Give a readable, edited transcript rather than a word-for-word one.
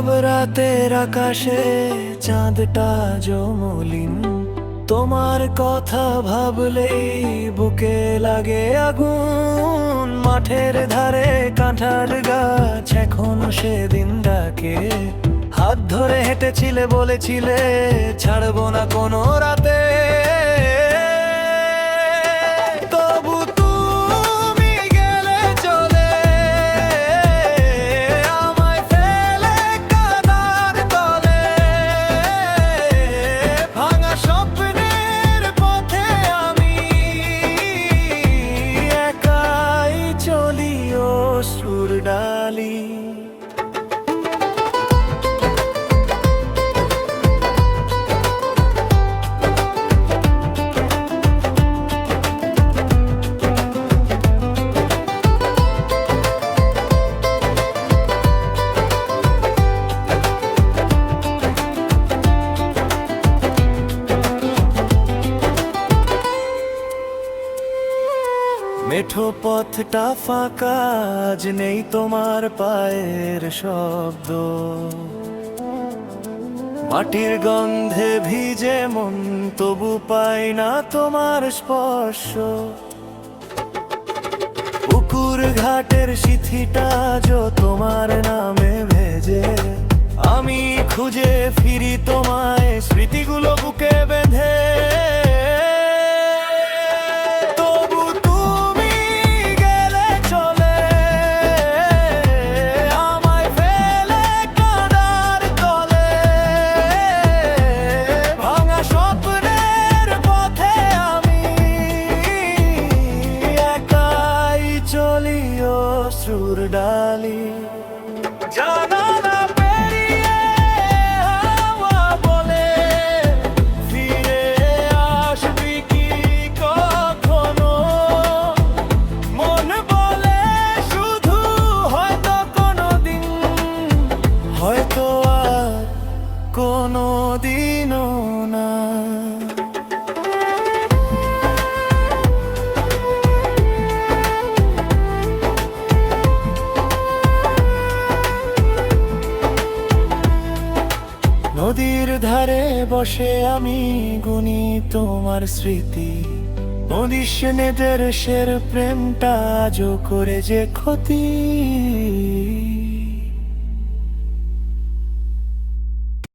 সব রাতের আকাশে চাঁদটা জমলিন, তোমার কথা ভাবলেই বুকে লাগে আগুন। মাঠের ধারে কাঁঠাল গাছ এখন সেদিন ডাকে, হাত ধরে হেঁটেছিলে, বলেছিলে ছাড়বো না কোনো রাতে। তবু তুমি গেলে চলে, আমায় ফেলে কাদার তলে। ভাঙা স্বপ্নের পথে আমি একাই চলি অশ্রুর ডালি। মেঠো পথটা ফাঁকা, আজ নেই তোমার পায়ের শব্দ। মাটির গন্ধে ভিজে মন, তবু পাই না তোমার স্পর্শ। পুকুর ঘাটের সিথিটা যো তোমার নামে ভেজে, আমি খুঁজে ফিরি তোমায় স্মৃতিগুলো বুকে বেঁধে। অশ্রুর ডালি জানালা পেরিয়ে হাওয়া বলে, ফিরে আসবি কি কখনো? মন বলে শুধু হয়তো কোনোদিন, হয়তো আর কোনোদিনও না। নদীর ধারে বসে আমি গুনি তোমার স্মৃতি, নদীর নেদের শের প্রেমটা আজও করে যে ক্ষতি।